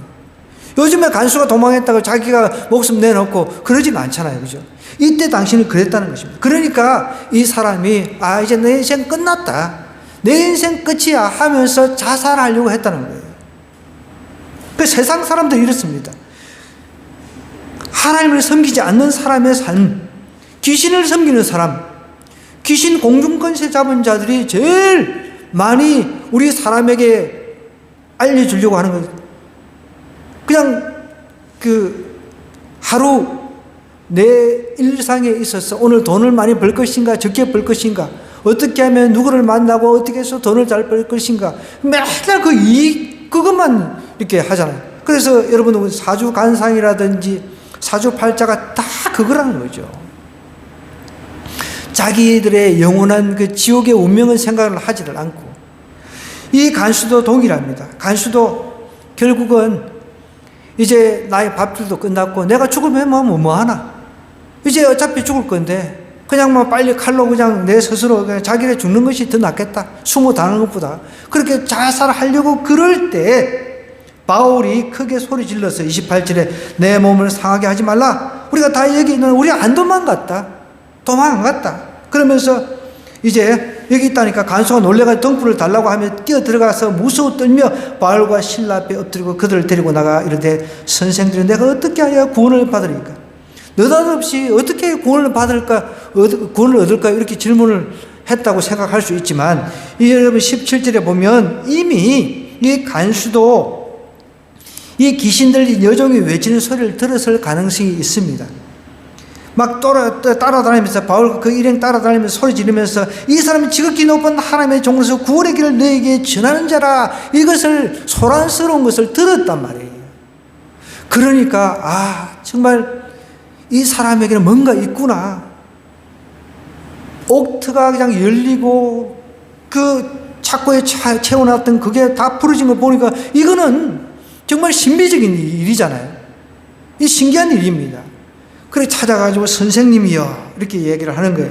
S1: 요즘에 간수가 도망했다고 자기가 목숨 내놓고 그러진 않잖아요. 그죠? 이때 당시는 그랬다는 것입니다. 그러니까 이 사람이 이제 내 인생 끝났다. 내 인생 끝이야 하면서 자살하려고 했다는 거예요. 그 세상 사람들이 이렇습니다. 하나님을 섬기지 않는 사람의 삶, 귀신을 섬기는 사람, 귀신 공중권세 잡은 자들이 제일 많이 우리 사람에게 알려주려고 하는 거예요. 그냥 하루 내 일상에 있어서 오늘 돈을 많이 벌 것인가 적게 벌 것인가, 어떻게 하면 누구를 만나고 어떻게 해서 돈을 잘 벌 것인가, 맨날 그것만 이렇게 하잖아요. 그래서 여러분 사주간상이라든지 사주팔자가 다 그거라는 거죠. 자기들의 영원한 그 지옥의 운명을 생각을 하지를 않고, 이 간수도 동일합니다. 간수도 결국은 이제 나의 밥줄도 끝났고 내가 죽으면 뭐 하나, 이제 어차피 죽을 건데 그냥 빨리 칼로 그냥 내 스스로 그냥 자기를 죽는 것이 더 낫겠다, 숨어 다는 것보다, 그렇게 자살하려고 그럴 때 바울이 크게 소리 질러서 28절에 내 몸을 상하게 하지 말라. 우리가 다 여기 있는, 우리 안 도망갔다. 도망 안 갔다. 그러면서 이제 여기 있다니까 간수가 놀래가 덩굴을 달라고 하며 뛰어 들어가서 무서워 떨며 바울과 실라 앞에 엎드리고 그들을 데리고 나가 이르되 선생들이 내가 어떻게 하여 구원을 받으리까? 느닷없이 어떻게 구원을 얻을까 이렇게 질문을 했다고 생각할 수 있지만, 여러분 17절에 보면 이미 이 간수도 이 귀신들이 여종이 외치는 소리를 들었을 가능성이 있습니다. 막 따라다니면서 바울 그 일행 따라다니면서 소리 지르면서 이 사람이 지극히 높은 하나님의 종으로서 구원의 길을 너에게 전하는 자라, 이것을 소란스러운 것을 들었단 말이에요. 그러니까 정말 이 사람에게는 뭔가 있구나. 옥트가 그냥 열리고 그 착고에 채워놨던 그게 다 부러진 거 보니까 이거는 정말 신비적인 일이잖아요. 이 신기한 일입니다. 그래 찾아가지고 선생님이여 이렇게 얘기를 하는 거예요.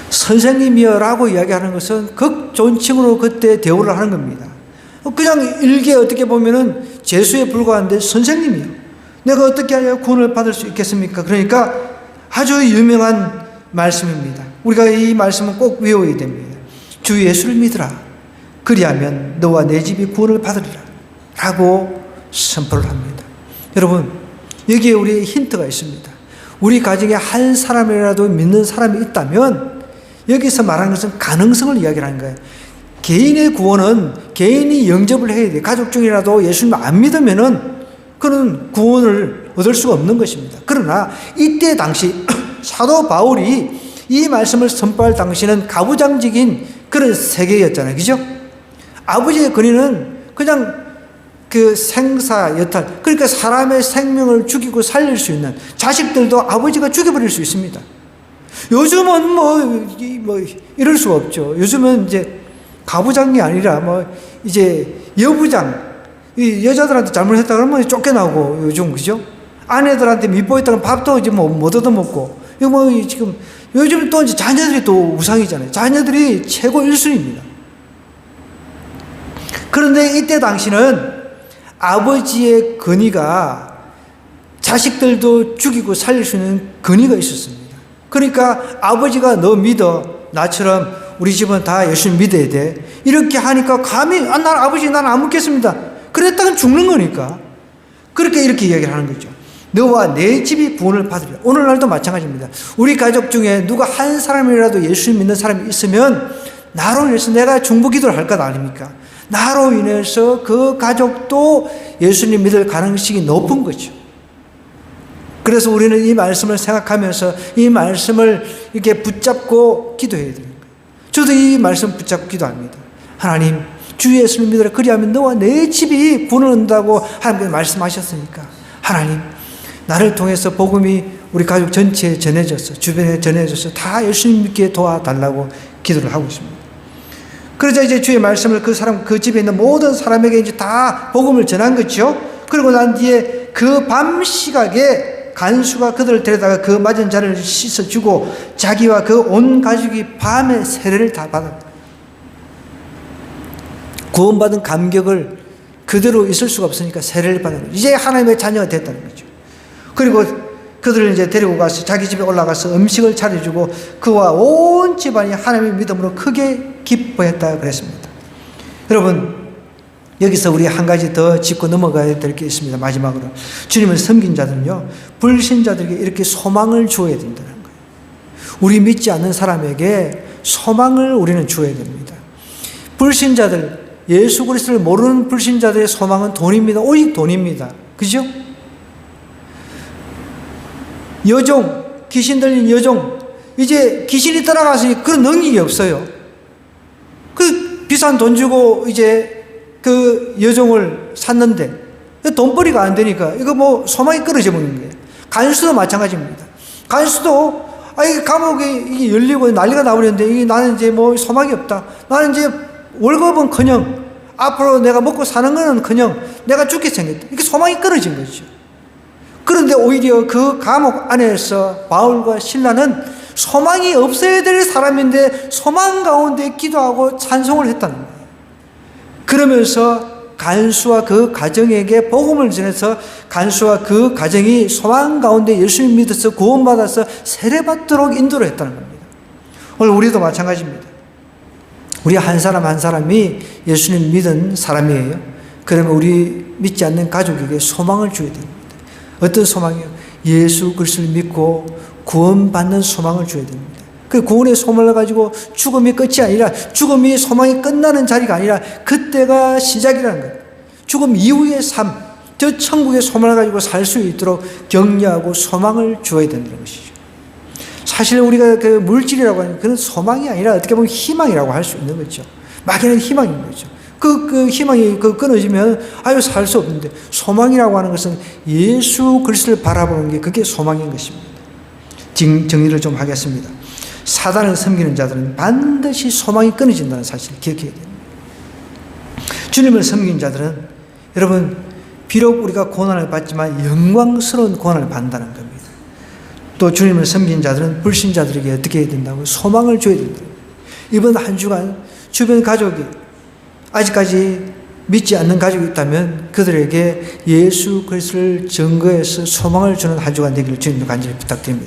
S1: 선생님이여 라고 이야기하는 것은 극존칭으로 그때 대우를 하는 겁니다. 그냥 일개 어떻게 보면은 재수에 불과한데 선생님이요, 내가 어떻게 하여 구원을 받을 수 있겠습니까? 그러니까 아주 유명한 말씀입니다. 우리가 이 말씀은 꼭 외워야 됩니다. 주 예수를 믿으라, 그리하면 너와 내 집이 구원을 받으리라 라고 선포를 합니다. 여러분, 여기에 우리의 힌트가 있습니다. 우리 가정에 한 사람이라도 믿는 사람이 있다면 여기서 말하는 것은 가능성을 이야기하는 거예요. 개인의 구원은 개인이 영접을 해야 돼요. 가족 중이라도 예수님을 안 믿으면은 그는 구원을 얻을 수가 없는 것입니다. 그러나 이때 당시 사도 바울이 이 말씀을 선포할 당시는 가부장적인 그런 세계였잖아요. 그죠? 아버지의 권위는 그냥 그 생사 여탈, 그러니까 사람의 생명을 죽이고 살릴 수 있는, 자식들도 아버지가 죽여버릴 수 있습니다. 요즘은 뭐 이럴 수가 없죠. 요즘은 이제 가부장이 아니라 이제 여부장, 이 여자들한테 잘못했다 그러면 쫓겨나고, 요즘 그죠? 아내들한테 밉보했다 그러면 밥도 이제 못 얻어먹고, 이거 지금 요즘 또 이제 자녀들이 또 우상이잖아요. 자녀들이 최고 1순위입니다. 그런데 이때 당시는 아버지의 권위가 자식들도 죽이고 살릴 수 있는 권위가 있었습니다. 그러니까 아버지가 너 믿어, 나처럼 우리 집은 다 예수님 믿어야 돼, 이렇게 하니까 감히 난 아버지 난 안 믿겠습니다, 그랬다간 죽는 거니까 그렇게 이렇게 이야기를 하는 거죠. 너와 내 집이 구원을 받으리라. 오늘날도 마찬가지입니다. 우리 가족 중에 누가 한 사람이라도 예수님 믿는 사람이 있으면 나로 인해서 내가 중보 기도를 할 것 아닙니까? 나로 인해서 그 가족도 예수님 믿을 가능성이 높은 거죠. 그래서 우리는 이 말씀을 생각하면서 이 말씀을 이렇게 붙잡고 기도해야 되는 거예요. 저도 이 말씀 붙잡고 기도합니다. 하나님, 주 예수를 믿으라, 그리하면 너와 내 집이 구원을 얻는다고 하나님께서 말씀하셨으니까 하나님, 나를 통해서 복음이 우리 가족 전체에 전해져서, 주변에 전해져서 다 예수님 믿게 도와달라고 기도를 하고 있습니다. 그러자 이제 주의 말씀을 그 집에 있는 모든 사람에게 이제 다 복음을 전한 거죠. 그리고 난 뒤에 그 밤 시각에 간수가 그들을 데려다가 그 맞은 자를 씻어주고 자기와 그 온 가족이 밤에 세례를 다 받았다. 구원받은 감격을 그대로 있을 수가 없으니까 세례를 받은 거죠. 이제 하나님의 자녀가 됐다는 거죠. 그리고 그들을 이제 데리고 가서 자기 집에 올라가서 음식을 차려주고 그와 온 집안이 하나님의 믿음으로 크게 기뻐했다 그랬습니다. 여러분, 여기서 우리 한 가지 더 짚고 넘어가야 될 게 있습니다. 마지막으로, 주님을 섬긴 자들은요, 불신자들에게 이렇게 소망을 주어야 된다는 거예요. 우리 믿지 않는 사람에게 소망을 우리는 주어야 됩니다. 불신자들, 예수 그리스도를 모르는 불신자들의 소망은 돈입니다. 오직 돈입니다. 그죠? 여종, 귀신 들린 여종, 이제 귀신이 따라가서 그런 능력이 없어요. 그 비싼 돈 주고 이제 그 여종을 샀는데 돈벌이가 안 되니까 이거 소망이 끊어져 버리는 거예요. 간수도 마찬가지입니다. 간수도 이 감옥이 이게 열리고 난리가 나버렸는데 이게 나는 이제 소망이 없다. 나는 이제 월급은커녕 앞으로 내가 먹고 사는 거는커녕 내가 죽게 생겼다. 이게 소망이 끊어진 거죠. 그런데 오히려 그 감옥 안에서 바울과 실라는 소망이 없어야 될 사람인데 소망 가운데 기도하고 찬송을 했다는 거예요. 그러면서 간수와 그 가정에게 복음을 전해서 간수와 그 가정이 소망 가운데 예수님 믿어서 구원받아서 세례받도록 인도를 했다는 겁니다. 오늘 우리도 마찬가지입니다. 우리 한 사람 한 사람이 예수님 믿은 사람이에요. 그러면 우리 믿지 않는 가족에게 소망을 줘야 됩니다. 어떤 소망이요? 예수 그리스도를 믿고 구원받는 소망을 줘야 됩니다. 그 구원의 소망을 가지고 죽음이 끝이 아니라, 죽음이 소망이 끝나는 자리가 아니라 그때가 시작이라는 거예요. 죽음 이후의 삶, 저 천국의 소망을 가지고 살 수 있도록 격려하고 소망을 주어야 된다는 것이죠. 사실 우리가 그 물질이라고 하는 그런 소망이 아니라 어떻게 보면 희망이라고 할 수 있는 거죠. 막연한 희망인 거죠. 그 희망이 끊어지면 살 수 없는데, 소망이라고 하는 것은 예수 그리스도를 바라보는 게 그게 소망인 것입니다. 정리를 좀 하겠습니다. 사단을 섬기는 자들은 반드시 소망이 끊어진다는 사실을 기억해야 됩니다. 주님을 섬기는 자들은 여러분 비록 우리가 고난을 받지만 영광스러운 고난을 받는다는 겁니다. 또 주님을 섬기는 자들은 불신자들에게 어떻게 해야 된다고? 소망을 줘야 된다. 이번 한 주간 주변 가족이 아직까지 믿지 않는 가족이 있다면 그들에게 예수 그리스도를 증거해서 소망을 주는 한 주간 되기를 주님도 간절히 부탁드립니다.